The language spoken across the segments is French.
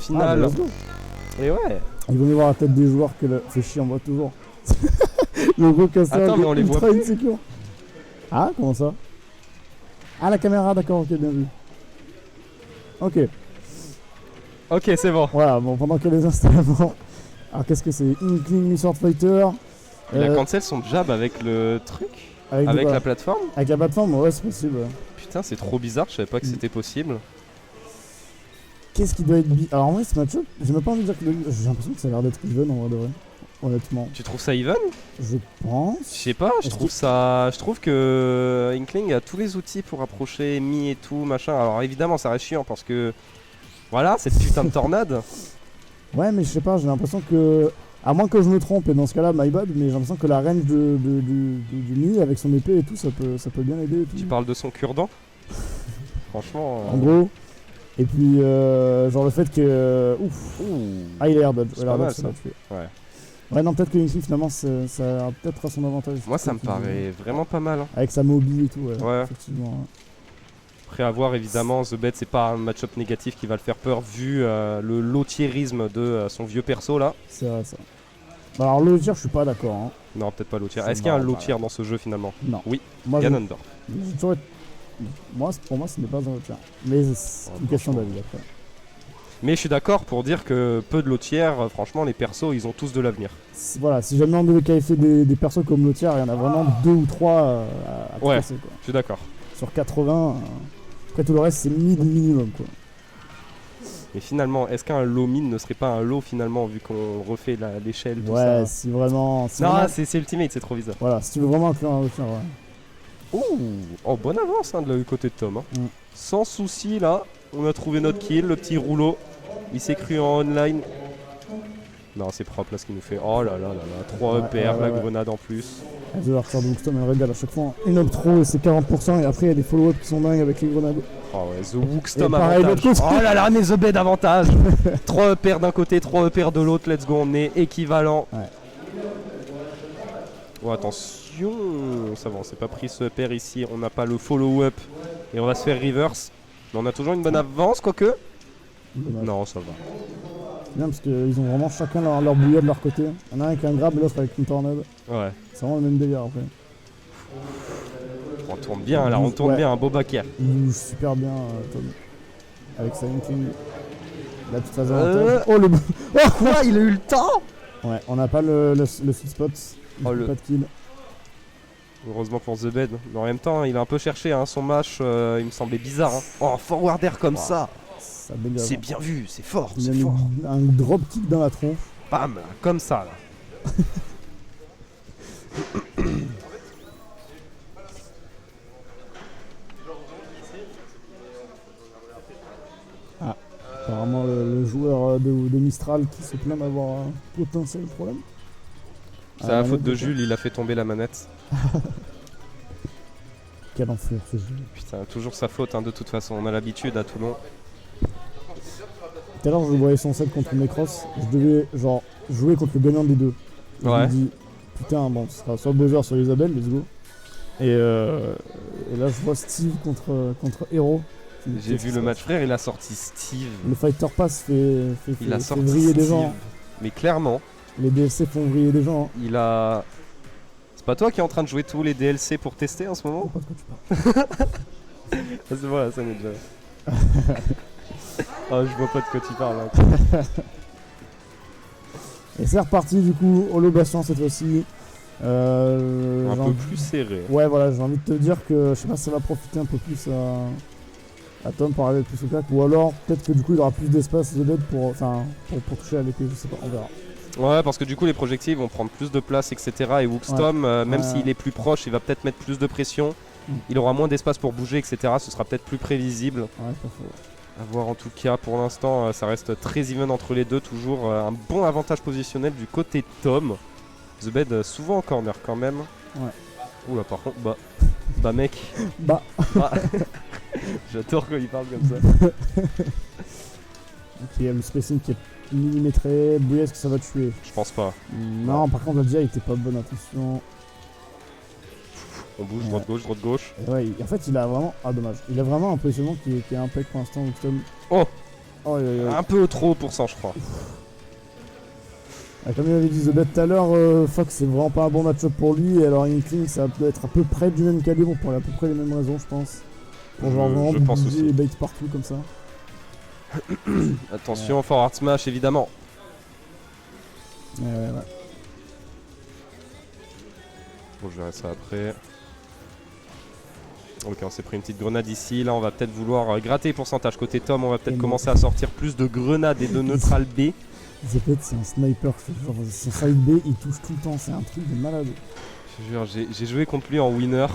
finale. let's go. Et ouais. Il vaut mieux voir la tête des joueurs que le... Fait chier, on voit toujours. Le gros casseur Attends, mais on les voit ultra plus. insécure. Ah, comment ça? Ah, la caméra, d'accord, ok, bien vu. Ok, Ok, c'est bon. voilà, bon, pendant que les installements... Alors, qu'est-ce que c'est? Inkling Sword Fighter. Il a cancel son jab avec le truc. Avec Avec quoi? la plateforme. Avec la plateforme, ouais, c'est possible. Ouais. Putain, c'est trop bizarre, je savais pas que c'était possible. Qu'est-ce qui doit être... Alors, en vrai, ce match-up, j'ai même pas envie de dire que... J'ai l'impression que ça a l'air d'être even, en vrai, de vrai. Honnêtement. Tu trouves ça even? Je pense... Je sais pas, je trouve que Inkling a tous les outils pour approcher Mi et tout, machin. Alors évidemment, ça reste chiant parce que... Voilà, cette putain de tornade. Ouais, mais je sais pas, j'ai l'impression que... À moins que je me trompe, et dans ce cas-là, my bad, mais j'ai l'impression que la range du Mi avec son épée et tout, ça peut bien aider et tout. Tu parles de son cure-dent? Franchement... En gros. Et puis, genre le fait que... Ouf. Ah, il a l'air dodge. C'est pas mal, ça. Ouais. Ouais, non, peut-être que Inkling, finalement, ça a peut-être à son avantage. Moi, ça me paraît vraiment pas mal. Hein. Avec sa mobile et tout, Ouais. effectivement. Après avoir évidemment, The Bet c'est pas un match-up négatif qui va le faire peur vu le lotiérisme de son vieux perso là. C'est vrai ça. Bah alors le tir je suis pas d'accord. Hein. Non, peut-être pas lotier. C'est Est-ce qu'il y a un normal. lotier dans ce jeu finalement? Non. Oui, Moi, Ganondorf. j'ai toujours été- pour moi ce n'est pas un tir. Mais c'est une question d'avis après. Mais je suis d'accord pour dire que peu de lotières, franchement les persos ils ont tous de l'avenir. Voilà, si jamais on devait qualifier des persos comme le tir, il y en a vraiment 2 ou 3 à Ouais. passer, quoi. Je suis d'accord. Sur 80, après tout le reste c'est minimum quoi. Mais finalement, est-ce qu'un low mine ne serait pas un low finalement vu qu'on refait l'échelle tout Ouais, ça? si vraiment... Non, vraiment- c'est Ultimate, c'est trop bizarre. Voilà, si tu veux vraiment inclure un tir, ouais. Oh, bonne avance hein, de le côté de Tom. Hein. Mm. Sans souci là, on a trouvé notre kill, le petit rouleau. Il s'est cru en online. Non, c'est propre là ce qu'il nous fait. Oh là là là là, 3 Ouais, EPR, la ouais. grenade en plus. The Archer de Wookstone, elle régale à chaque fois. Une up trop et c'est 40% et après il y a des follow-up qui sont dingues avec les grenades. Oh ouais, The Wookstom Et pareil, avantage. l'autre côté. Oh là là, mais The Bed avantage. 3 EPR d'un côté, 3 EPR de l'autre, let's go, on est équivalent. Ouais. Oh attention, ça va, on s'est pas pris ce EPR ici, on n'a pas le follow-up et on va se faire reverse. Mais on a toujours une bonne avance, quoique. Dommage. Non, ça va. C'est bien parce qu'ils ont vraiment chacun leur bouillie de leur côté. Il y en a un avec un grab et l'autre avec une tornade. Ouais. C'est vraiment le même délire après. On tourne bien là, on tourne Ouais. bien, un beau backer. Il bouge super bien Tom. Avec sa Inkling. La petite phase avantage. Oh le Oh quoi, il a eu le temps. Ouais, on n'a pas le sweet spot. Oh, le- Pas de kill. Heureusement pour The Bed. Mais en même temps, il a un peu cherché hein, son match, il me semblait bizarre. Hein. Oh, forward air comme ça. Ça dégage. C'est bien vu, c'est fort, Il a c'est mis fort. un drop kick dans la tronche. Bam, comme ça là. Apparemment le joueur de Mistral qui se plaint d'avoir un potentiel problème. C'est la faute de Jules, il a fait tomber la manette. Quel enfer ce jeu. Putain, toujours sa faute hein, de toute façon, on a l'habitude à Toulon. Tout à l'heure je voyais son set contre Necros. Je devais genre jouer contre le gagnant des deux. Et Ouais. Je me dis putain bon ce sera soit Bowser soit Isabelle, let's go. Et là je vois Steve contre Hero. J'ai vu le match frère, il a sorti Steve. Le Fighter Pass fait Il a fait sorti vriller Steve. des gens. Mais clairement, Les DLC font vriller des gens. il a... C'est pas toi qui es en train de jouer tous les DLC pour tester en ce Je moment? sais pas de quoi tu parles. Ah, c'est bon, ça n'est déjà. Oh, je vois pas de quoi tu parles. Hein. Et c'est reparti du coup, Holobation cette fois-ci. Un J'ai peu envie- plus serré. Ouais voilà, j'ai envie de te dire que je sais pas si ça va profiter un peu plus à Tom pour arriver plus au claque, ou alors peut-être que du coup il aura plus d'espace de bête pour toucher à l'épée, je sais pas, on verra. Ouais, parce que du coup les projectiles vont prendre plus de place, etc. Et Wookstom, même Ouais. s'il est plus proche, il va peut-être mettre plus de pression. Il aura moins d'espace pour bouger, etc. Ce sera peut-être plus prévisible. Ouais, pas faux. À voir en tout cas, pour l'instant, ça reste très even entre les deux. Toujours un bon avantage positionnel du côté de Tom. The Bed souvent en corner quand même. Ouais. Oula, par contre, bah mec, Bah, j'adore quand il parle comme ça. ok, le spacing qui est millimétré, Bouillet, est-ce que ça va tuer? Je pense pas. Non, par contre la DI était pas bonne, attention. On bouge, Ouais. droite-gauche, droite-gauche. Et ouais, en fait il a vraiment, ah dommage, il a vraiment un positionnement qui est impec pour l'instant, Wookstone. Oh, Oh, Un peu trop pour 100, je crois. Comme il avait dit The Bet tout à l'heure, Fox c'est vraiment pas un bon match-up pour lui. Et alors Inkling ça doit être à peu près du même calibre pour à peu près les mêmes raisons, je pense. Pour genre vraiment je pense bouger aussi. les baits partout comme ça. Attention, forward smash évidemment. Ouais. Bon, je verrai ça après. Ok, on s'est pris une petite grenade ici. Là, on va peut-être vouloir gratter pourcentage côté Tom. On va peut-être commencer à sortir plus de grenades et de neutral B. The Bet c'est un sniper, genre son side B il touche tout le temps, c'est un truc de malade. Je te jure, j'ai joué contre lui en winner.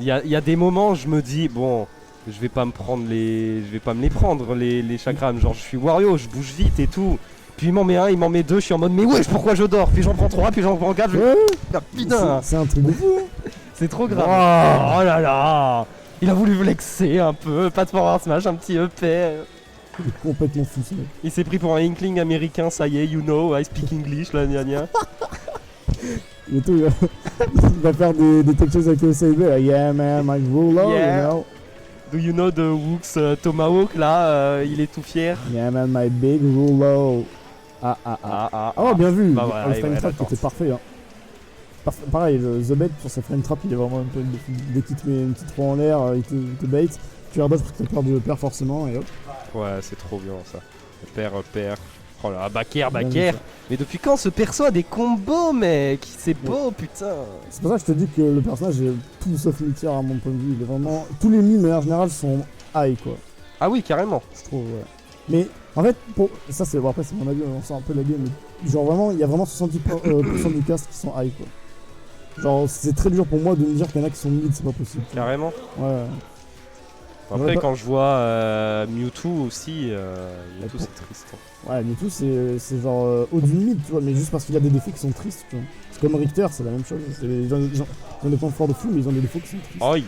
Il y a des moments, je me dis, bon, je vais pas me les prendre les chakrams. Genre, je suis Wario, je bouge vite et tout. Puis il m'en met un, il m'en met deux, je suis en mode, mais wesh, pourquoi je dors? Puis j'en prends trois, puis j'en prends quatre. Ah, putain, C'est un truc de fou. Hein. c'est trop grave. Wow. Oh là là, il a voulu flexer un peu, pas de forward smash, un petit EP. Il est complètement fou ce mec. Il s'est pris pour un Inkling américain, ça y est, you know, I speak English, là, gna gna. Et tout, il va faire des tech chase avec le side B. Yeah man, Mike Rulo, Yeah. you know. Do you know the Wooks Tomahawk, là, il est tout fier. Yeah man, my big Rulo. Oh bien vu. Bah voilà, le et frame ouais, trap l'attente. était parfait. Hein. Pareil, The Bet sur sa frame trap, il est vraiment un peu. Dès qu'il te met une petite roue en l'air, il te bait. Tu redodges parce que t'as peur de le perdre forcément et hop. Ouais, c'est trop bien ça. Père. Oh là, backer. Bien vu, ça. Mais depuis quand ce perso a des combos, mec? C'est beau, putain. C'est pour ça que je te dis que le personnage est tout sauf multi à mon point de vue. Il est vraiment. Tous les mimes, en général, sont high quoi. Ah oui, carrément. Je trouve, ouais. Mais en fait, ça c'est. Bon, après, c'est mon avis, on sort un peu la game, mais genre vraiment, il y a vraiment 70% du cast qui sont high quoi. Genre, c'est très dur pour moi de me dire qu'il y en a qui sont mid, c'est pas possible. tu vois. Carrément. Ouais. Après, Ouais, quand je vois Mewtwo aussi, Mewtwo pour- c'est triste. Hein. Ouais, mais tout, c'est genre au du mid, tu vois, mais juste parce qu'il a des défauts qui sont tristes, tu vois. C'est comme Richter, c'est la même chose. Ils ont des points forts de fou, mais ils ont des défauts qui sont tristes. Aïe.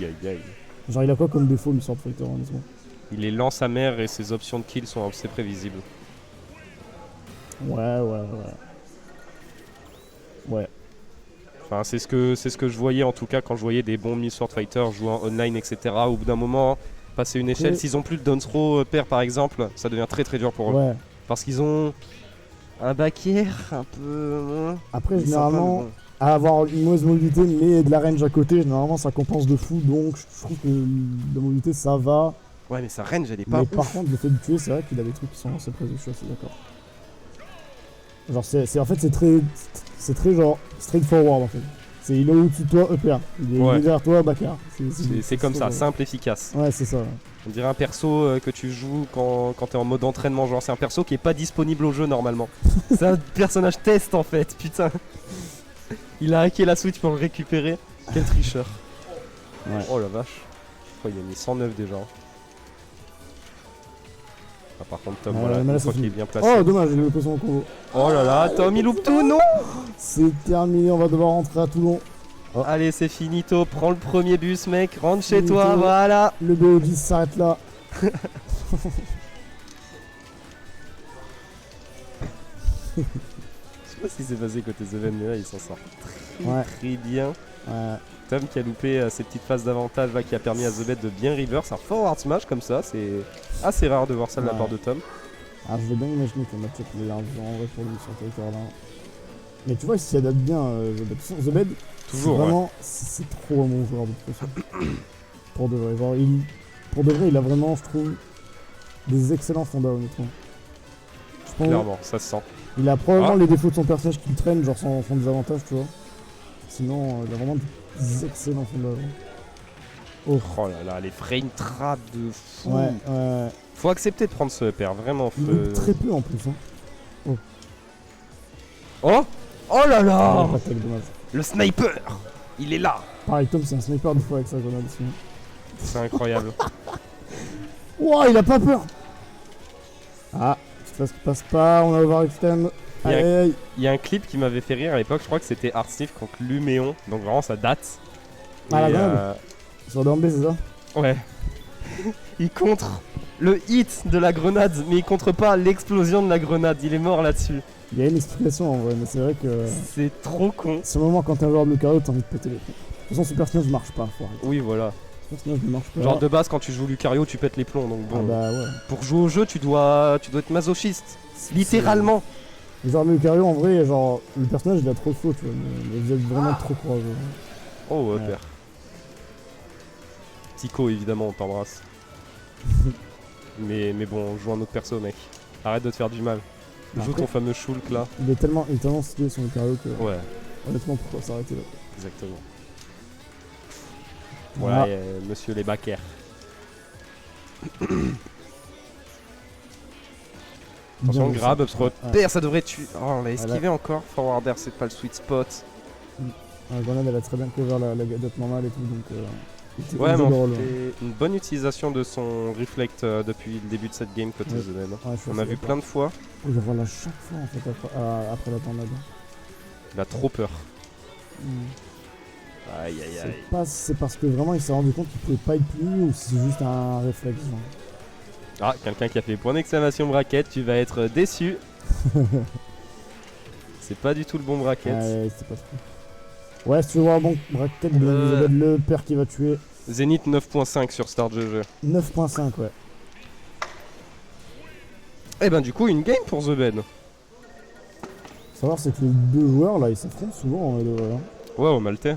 Genre, il a quoi comme défaut, lui, sur le fighter, honnêtement? Il est lent sa mère et ses options de kill sont assez prévisibles. Ouais. Enfin, c'est ce que je voyais en tout cas quand je voyais des bons Sword Fighters jouer en online, etc. Au bout d'un moment, passer une échelle, Oui. s'ils ont plus de down throw pair par exemple, ça devient très très dur pour eux. Ouais. Parce qu'ils ont un back air un peu. Après, ils sont généralement, pas bons. à avoir une mauvaise mobilité, mais de la range à côté, généralement, ça compense de fou, donc je trouve que la mobilité, ça va. Ouais, mais sa range elle est pas Mais ouf. par contre, le fait de tuer, c'est vrai qu'il a des trucs qui sont assez présents, je suis assez d'accord. Genre, en fait, c'est très genre straightforward en fait. Il est au-dessus de toi, EPA. Il est derrière toi, Bakar. C'est comme ça, genre. simple, efficace. Ouais, c'est ça. Ouais. On dirait un perso que tu joues quand t'es en mode entraînement. Genre, c'est un perso qui est pas disponible au jeu normalement. C'est un personnage test en fait, putain. Il a hacké la Switch pour le récupérer. Quel tricheur. Ouais. Oh la vache. Oh, il a mis 109 déjà. Ah, par contre, Tom, Ouais, voilà, mais une là, fois c'est qu'il est fini. bien placé. Oh, dommage, il a loupé son combo. Oh là là, Tom, il loupe tout, non. C'est terminé, on va devoir rentrer à Toulon. Oh. Allez, c'est finito. Prends le premier bus, mec. Rentre chez Finito. toi, voilà. Le BOG s'arrête là. Je sais pas ce qui s'est passé côté Zeven, mais là, il s'en sort Ouais. très bien. Ouais. Tom qui a loupé ses petites phases d'avantage là, qui a permis à The Bet de bien reverse un forward smash comme ça, c'est assez rare de voir ça de la Ouais. part de Tom. Alors, je veux bien imaginer que le match-up est en vrai pour lui sur le territoire là. Mais tu vois, il s'y adapte bien, The Bed. Toujours, c'est vraiment, c'est trop un bon joueur de toute façon. Pour de vrai, genre, pour de vrai, il a vraiment, je trouve, des excellents fondas honnêtement. Je pense, Clairement, ça se sent. il a probablement Ah. les défauts de son personnage qui le traîne, genre son désavantage, tu vois. Sinon, il a vraiment des excellents fondas. Oh là là, les frame traps de fou. Ouais. Faut accepter de prendre ce pair, vraiment. Il loupe très peu en plus. Hein. Oh là là, Pas tel, dommage. le sniper, il est là. Pareil, Tom, c'est un sniper des fois avec sa grenade. Sinon. C'est incroyable. Ouah, il a pas peur. Ah, petite phase qui passe pas, on a overextend. Il y a- Aïe, aïe. Il y a un clip qui m'avait fait rire à l'époque, je crois que c'était Artsniff contre Luméon, donc vraiment ça date. Ah, la Et, grenade. Sur le c'est ça? ouais. Il contre le hit de la grenade, mais il contre pas l'explosion de la grenade, il est mort là-dessus. Il y a une explication en vrai, mais c'est vrai que. C'est trop con. C'est le moment quand t'es un joueur de Lucario, t'as envie de péter les plombs. De toute façon, Super Smash marche pas, faut arrêter. Oui, voilà. personnage ne marche pas. Genre de base quand tu joues Lucario tu pètes les plombs donc Ah bon. bah ouais. Pour jouer au jeu tu dois être masochiste. Littéralement. Genre Lucario en vrai, genre le personnage il a trop de faux, tu vois, mais vous êtes vraiment trop courageux. Oh Ouais. père. Tico évidemment on t'embrasse. mais bon, joue un autre perso mec. Arrête de te faire du mal. Joue Après- ton fameux Shulk là. Il est tellement stylé son Lucario que Ouais, honnêtement pourquoi s'arrêter là. exactement. Voilà. Voilà, monsieur les backers. Attention, Bien vu, grab, ça. upthrow. Ouais. Père, ça devrait tuer. Oh, on l'a esquivé là. encore. Forwarder, c'est pas le sweet spot. La grenade elle a très bien couvert la gadget normale et tout donc il était Ouais, mais obligé de on relever. fait une bonne utilisation de son reflect depuis le début de cette game côté Ouais. Zeden. Ouais, je suis On a assez vu d'accord. plein de fois. Oh, il revole à chaque fois en fait après la tornade. Il a trop peur. Mm. Aïe aïe C'est aïe. pas si c'est parce que vraiment il s'est rendu compte qu'il pouvait pas être puni ou si c'est juste un réflexe. Genre. Ah, quelqu'un qui a fait point d'exclamation bracket, tu vas être déçu. C'est pas du tout le bon bracket. Ouais, c'est pas trop. Ouais, si tu veux voir un bon bracket de le père qui va tuer. Zenith 9.5 sur Star GG. 9.5 ouais. Et ben du coup une game pour The Ben. Faut savoir c'est que les deux joueurs là ils s'affrontent souvent les deux, hein. Ouais, au Maltais.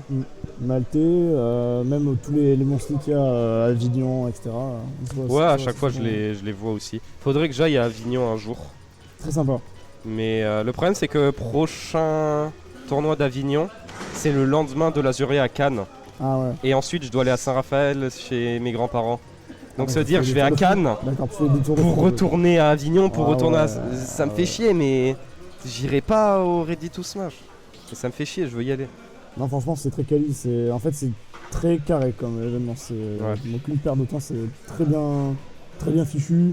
Maltais, même tous les monstres qu'il y a à Avignon, etc. On se voit Ouais, à souvent, chaque fois souvent. je les vois aussi. Faudrait que j'aille à Avignon un jour. Très sympa. Mais le problème c'est que prochain tournoi d'Avignon, c'est le lendemain de l'Azuré à Cannes. Ah ouais. Et ensuite je dois aller à Saint-Raphaël chez mes grands-parents. Donc Ah, ça veut tu dire fais que je des vais à tours de France. Cannes D'accord, tu fais des tours de pour France, retourner à Avignon, pour Ah retourner à... ouais, Ça me ah fait ouais. chier mais j'irai pas au Ready to Smash. Et ça me fait chier, je veux y aller. Non, franchement, c'est très quali. En fait, c'est très carré comme événement. Aucune perte de temps, c'est très bien fichu.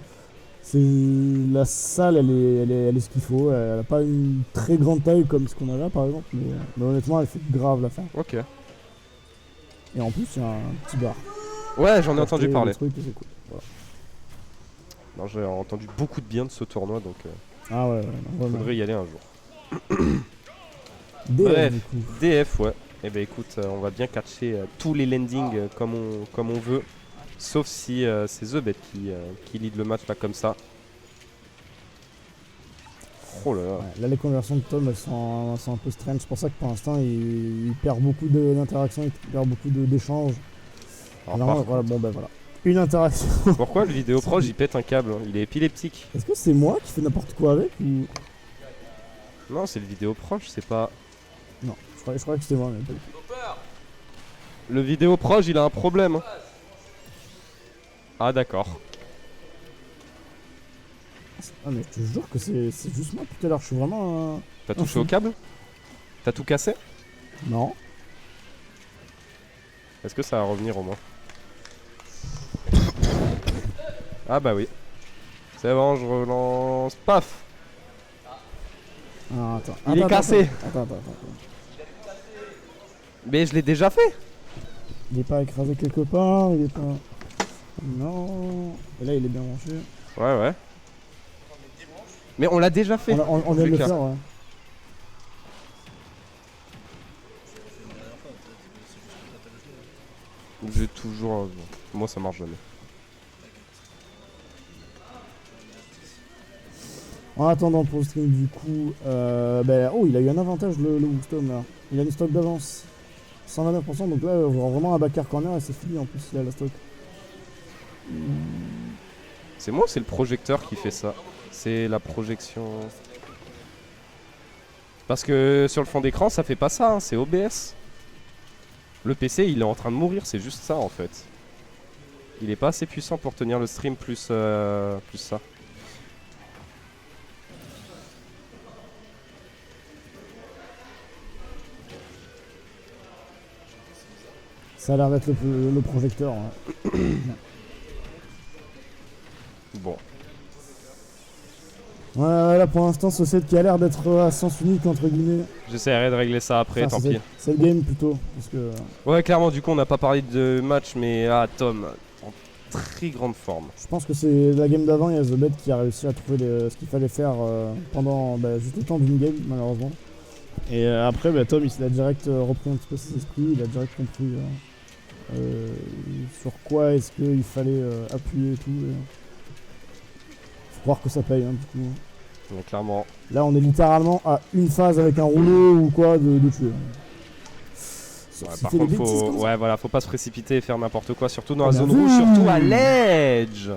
La salle, elle est ce qu'il faut. Elle a pas une très grande taille comme ce qu'on a là, par exemple. Mais honnêtement, elle fait grave l'affaire. Ok. Et en plus, il y a un petit bar. Ouais, j'en ai entendu Des parler. trucs et c'est cool. Voilà. Non, j'ai entendu beaucoup de bien de ce tournoi, donc Ah ouais, non, vraiment. faudrait y aller un jour. DF, Bref. du coup. DF, ouais. Et ben écoute, on va bien catcher tous les landings comme on veut. Sauf si c'est The Bet qui lead le match là comme ça. Oh là là. Ouais, là, les conversions de Tom, elles sont un peu strange. C'est pour ça que pour l'instant, il perd beaucoup d'interactions, il perd beaucoup d'échanges. Alors, Alors, voilà, bon, ben voilà. Une interaction. pourquoi le vidéo proche il pète un câble hein? Il est épileptique. Est-ce que c'est moi qui fais n'importe quoi avec ou... Non, c'est le vidéo proche, c'est pas. Non, je croyais que c'était moi, mais pas du tout. Le vidéo proche il a un problème. hein. Ah d'accord. Ah, mais je te jure que c'est juste moi tout à l'heure, je suis vraiment... T'as touché au câble? T'as tout cassé? Non. Est-ce que ça va revenir au moins? Ah bah oui. C'est bon, je relance. Paf! Ah, attends. Il est cassé. Attends. Mais je l'ai déjà fait! Il est pas écrasé quelque part, il est pas... Non. Et là, il est bien branché. Ouais. Mais on l'a déjà fait! On vient de le Lucas. faire, ouais. J'ai toujours. Moi ça marche jamais. En attendant pour le stream, du coup, oh, il a eu un avantage le Woostom là. Il a une stock d'avance. 129%, donc là, on va vraiment un backer corner et c'est fini en plus, il a la stock. C'est moi ou c'est le projecteur qui fait ça? C'est la projection. Parce que sur le fond d'écran ça fait pas ça, hein, c'est OBS. Le PC il est en train de mourir, c'est juste ça en fait. Il est pas assez puissant pour tenir le stream plus ça. Ça a l'air d'être le projecteur. Ouais. Bon. Ouais, là pour l'instant, ce set qui a l'air d'être à sens unique entre guillemets. J'essaierai de régler ça après, Enfin, tant c'est- pis. C'est le game plutôt. Parce que. Ouais, clairement, du coup, on n'a pas parlé de match, mais Tom, en très grande forme. Je pense que c'est la game d'avant, il y a The Bet qui a réussi à trouver ce qu'il fallait faire pendant juste le temps d'une game, malheureusement. Et après, Tom, il a direct repris un petit peu ses esprits, il a direct compris sur quoi est-ce qu'il fallait appuyer et tout. Faut croire que ça paye, hein, du coup. Ouais, clairement. Là, on est littéralement à une phase avec un rouleau ou quoi de tuer. Ouais, par contre, faut pas se précipiter et faire n'importe quoi, surtout dans la zone vu. rouge, surtout à l'edge.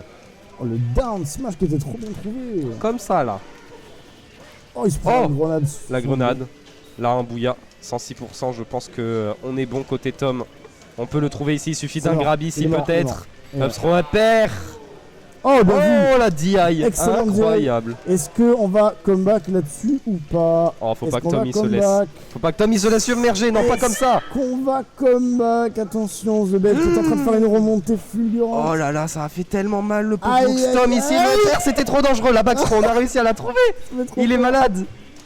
Oh, le down smash qui était trop bien trouvé. Comme ça, là. Oh, il se prend une grenade. La grenade. Là, un bouilla. 106%, je pense que on est bon côté Tom. On peut le trouver ici, il suffit d'un grab ici peut-être. Upthrow upper. Oh, bien vu. La DI, excellent, incroyable. Est-ce qu'on va comeback là-dessus ou pas? Oh, faut pas que Tom il se laisse. Faut pas que Tom il se laisse submerger, non pas comme ça. Qu'on va comeback, attention, The Belt est en train de faire une remontée fulgurante. Oh là là, ça a fait tellement mal le pauvre Tom ici. C'était trop dangereux, la backthrow, on a réussi à la trouver. Il est malade.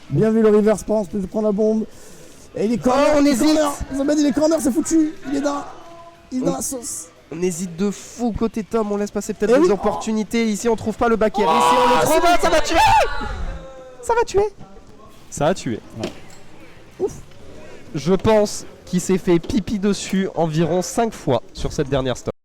Bien vu le reverse, pense que je prends la bombe. Et il est corner, on hésite. The Belt il est corner, c'est foutu. Il est dans la sauce. On hésite de fou côté Tom, on laisse passer peut-être des opportunités. Ici on trouve pas le back air, ici on le trouve, ça va tuer. Ça va tuer. Ça a tué. Ouais. Ouf. Je pense qu'il s'est fait pipi dessus environ 5 fois sur cette dernière stop.